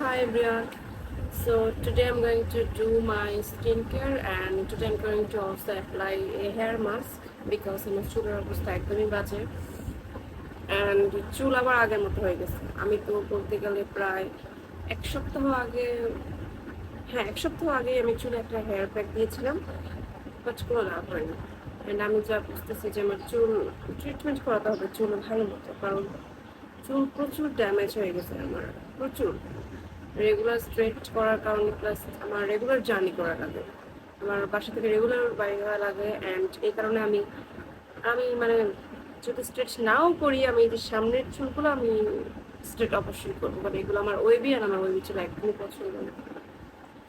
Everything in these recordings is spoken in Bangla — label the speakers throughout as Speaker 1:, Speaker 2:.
Speaker 1: Hi everyone. So today I'm going to do my skincare and today I'm going to also apply a hair mask because আমার চুলের অবস্থা একদমই বাজে and চুল আবার আগের মতো হয়ে গেছে। আমি তো বলতে গেলে প্রায় এক সপ্তাহ আগে এক সপ্তাহ আগে আমি চুলে একটা হেয়ার প্যাক দিয়েছিলাম বাট কোনো লাভ হয়নি। and আমি যা বুঝতেছি যে আমার চুল ট্রিটমেন্ট করাতে হবে চুল ভালো মতো, কারণ চুল প্রচুর ড্যামেজ হয়ে গেছে আমার, প্রচুর। রেগুলার স্ট্রেট করার কারণে প্লাস আমার রেগুলার জার্নি করা লাগে, আমার বাসা থেকে রেগুলার বাইরে হওয়া লাগে অ্যান্ড এই কারণে আমি আমি মানে যদি স্ট্রেট নাও করি আমি এই যে সামনের চুলগুলো আমি স্ট্রেট অবশ্যই করবো, কারণ এগুলো আমার ওয়েবি আর আমার ওয়েবি চুল একদমই পছন্দ না।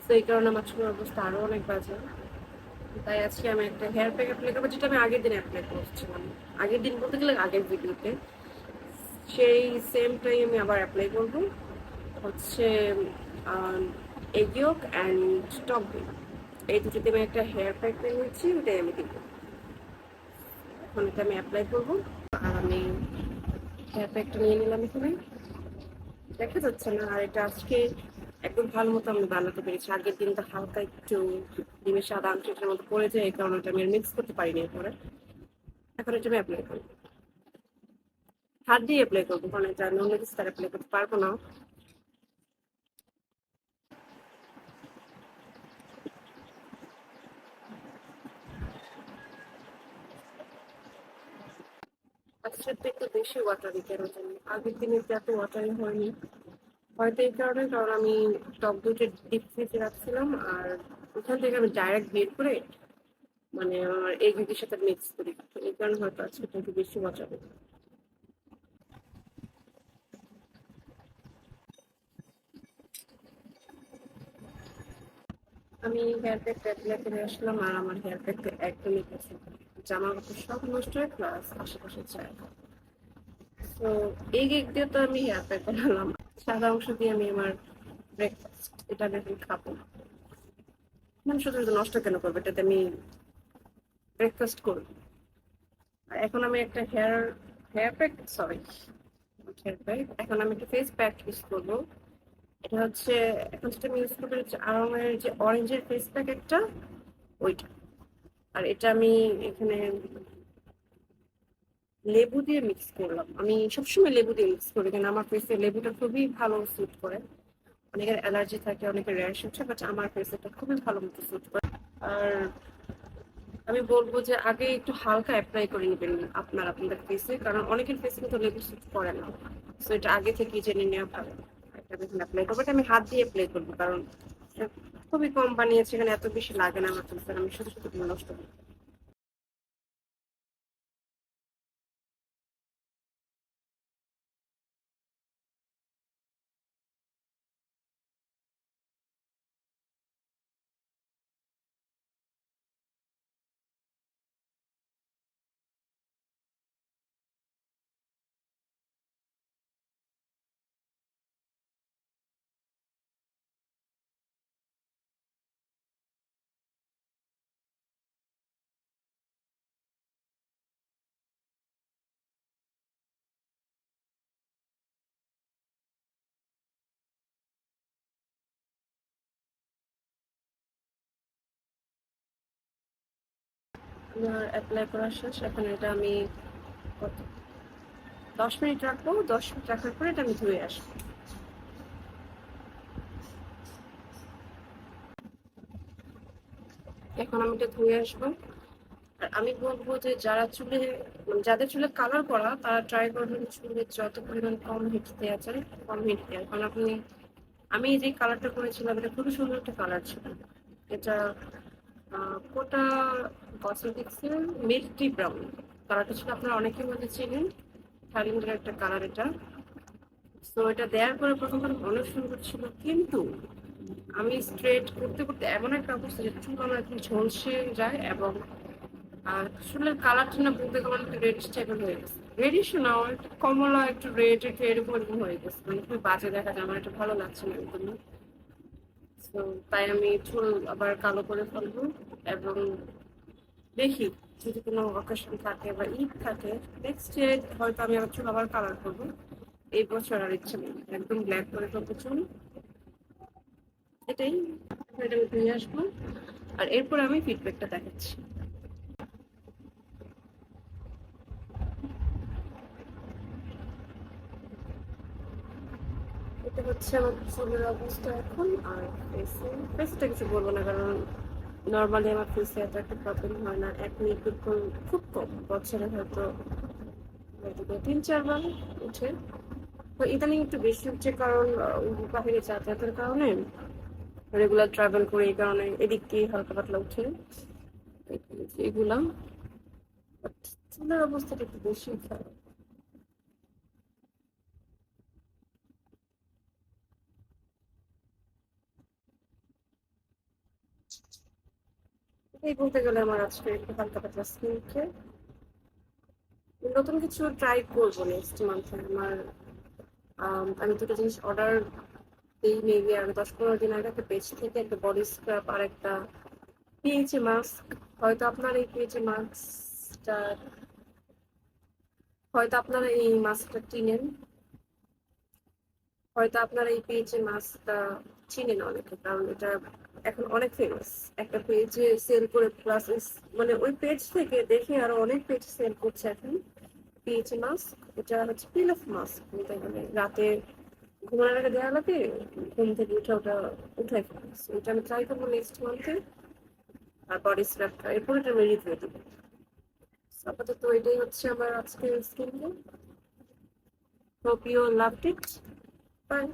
Speaker 1: তো এই কারণে আমার চুলের অবস্থা আরও অনেক বাজে। তাই আজকে আমি একটা হেয়ার প্যাক অ্যাপ্লাই করবো যেটা আমি আগের দিন অ্যাপ্লাই করছিলাম, আগের দিন বলতে গেলে আগের ভিডিওতে সেই সেমটাই আমি আবার অ্যাপ্লাই করবো। হচ্ছে এগ ইয়ক অ্যান্ড টক দই, এই দুটোতে আমি একটা হেয়ার প্যাক নিয়েছি, ওটাই আমি দিব। এখন এটা আমি অ্যাপ্লাই করবো আর আমি হেয়ার প্যাকটা নিয়ে নিলাম এখানে, দেখা যাচ্ছে না। আর এটা আজকে একদম ভালো মতো আমি বানাতে পেরেছি, আগের দিনটা হালকা একটু ডিমের সাদা আংশিটার মতো পড়ে যায়, এই কারণে এটা আমি মিক্স করতে পারিনি এরপরে। এখন এটা আমি অ্যাপ্লাই করবো, হাত দিয়ে অ্যাপ্লাই করবো, কারণ এটা নর্মালি স্টার অ্যাপ্লাই করতে পারবো না। আজকের তো একটু বেশি ওয়াটারি কেন জানি, আগের দিনে এত ওয়াটারি হয়নি, হয়তো এই কারণে, কারণ আমি টক দইটা ডিপ ফ্রিজে রাখছিলাম আর ওখান থেকে আমি ডাইরেক্ট বের করে মানে আমার এই দুটির সাথে মিক্স করি, তো এই কারণে হয়তো আজকে একটু বেশি ওয়াটারি। আমি হেয়ার প্যাক অ্যাপ্লাই করে আসলাম আর আমার হেয়ার প্যাকটা একদমই পছন্দ, জামা কাপড় সব নষ্ট হয় প্লাস আশেপাশে চায়। তো এই কেক দিয়ে তো আমি হেয়ার প্যাক বানালাম, সাদা অংশ দিয়ে আমি আমার ব্রেকফাস্ট এটা আমি এখন খাবো। মানে শুধু শুধু নষ্ট কেন করবো, এটাতে আমি ব্রেকফাস্ট করবো। আর এখন আমি একটা hair pack, sorry hair pack, এখন আমি একটা ফেস প্যাক ইউজ করবো। এটা হচ্ছে এখন যেটা আমি ইউজ করবো হচ্ছে আরঙের যে অরেঞ্জের ফেস প্যাক একটা, ওইটা। আর এটা আমি এখানে লেবু দিয়ে মিক্স করলাম, আমি সবসময় লেবু দিয়ে মিক্স করি কারণ আমার ফেসে লেবুটা খুবই ভালো স্যুট করে। অনেকের অ্যালার্জি থাকে, অনেকের র্যাশ হচ্ছে, বাট আমার ফেসে এটা খুবই ভালো মতো স্যুট করে। আর আমি বলবো যে আগে একটু হালকা অ্যাপ্লাই করে নেবেন আপনাদের ফেসে, কারণ অনেকের ফেসে কিন্তু লেবু স্যুট করে না, সো এটা আগে থেকে জেনে নেওয়া ভালো। এটা আমি অ্যাপ্লাই করবো, এটা আমি হাত দিয়ে অ্যাপ্লাই করবো কারণ এটা খুবই কম বানিয়েছে, এখানে এত বেশি লাগে না আমার ফেসে, আমি শুধু শুধু নষ্ট করি। আমার অ্যাপ্লাই করা শেষ, এখন এটা আমি কত 10 মিনিট রাখবো, 10 মিনিট রাখার পরে এটা আমি ধুয়ে আসবো। এখন আমি এটা ধুয়ে আসবো। আর আমি বলবো যে যারা চুলে মানে যাদের চুলে কালার করা তারা ট্রাই করবেন চুলে যত পরিমাণ কম হিট দেওয়া যায় কম হিট দেওয়া, কারণ আমি যে কালারটা করেছিলাম এটা খুবই সুন্দর একটা কালার ছিল। এটা কোটা কসমেটিক্সের মিল্কি ব্রাউন কালারটা ছিল, আপনারা অনেকের মধ্যে চিনেন, থাইল্যান্ডের একটা কালার এটা। তো এটা দেওয়ার পরে প্রথম অনেক সুন্দর ছিল, কিন্তু আমি স্ট্রেট করতে করতে এমন একটা অবস্থা যে চুল আমার একদম ঝলসে যায় এবং আর চুলের কালারটা না বলতে গেলে একটু রেডিশ টাইপের হয়ে গেছে, রেডিশ না একটু কমলা একটু রেড একটু এরকম এরকম হয়ে গেছে, মানে খুবই বাজে দেখা যায়, আমার এটা ভালো লাগছে না একদমই। তো তাই আমি চুল আবার কালো করে ফেলবো এবং দেখি যদি কোনো অকেশন থাকে বা ঈদ থাকে নেক্সট ইয়ার হয়তো আমি আমার চুল আবার কালার করবো। এই বছর আর ইচ্ছে নেই, একদম ব্ল্যাক করে ফেলবো চুল। এটাই, এটা আমি নিয়ে আসবো আর এরপর আমি ফিডব্যাকটা দেখাচ্ছি। এটা হচ্ছে আমার চুলের অবস্থা এখন। আর ফেসটা কিছু বলবো না, কারণ নর্মালি আমার ফেসে এত একটা প্রবলেম হয় না। একনি পিম্পল খুব কম, বছরে হয়তো 3-4 বার উঠে। তো ইদানিং একটু বেশি উঠছে, কারণ বাহিরে যাতায়াতের কারণে, রেগুলার ট্রাভেল করে, এই কারণে এদিক দিয়ে হালকা পাতলা উঠে এগুলা। But চুলের অবস্থাটা একটু বেশি খারাপ। এই বলতে গেলে আমার আজকে একটু হালকা পাতলা স্কিন কেয়ার। নতুন কিছু ট্রাই করবো নেক্সট মান্থে। আমি দুটো জিনিস অর্ডার দিই মেবি আগে 10-15 দিন আগে একটা পেজ থেকে, একটা বডি স্ক্রাব আর একটা পিএইচএ মাস্ক। হয়তো আপনার এই পিএইচএ মাস্কটা, হয়তো আপনারা এই মাস্কটা চিনেন, হয়তো আপনারা এই পেজে মাস্কটা চিনেন অনেকে, কারণ এটা এখন অনেক ফেমাস। একটা পেজে সেল করে প্লাস মানে ওই পেজ থেকে দেখে আরো অনেক পেজ সেল করছে এখন পেজে মাস্ক। এটা হচ্ছে পিল অফ মাস্ক বলতে গেলে। রাতে ঘুমানোর আগে দেওয়া লাগে, ঘুম থেকে উঠে ওটা উঠাই ফেলে। এটা আমি ট্রাই করবো নেক্সট মান্থে। আর বডি স্ক্রাবটা এরপর এটা আমি রিভিউ দেবো। আপাতত এটাই হচ্ছে আমার আজকের skin care. Hope you loved it. By.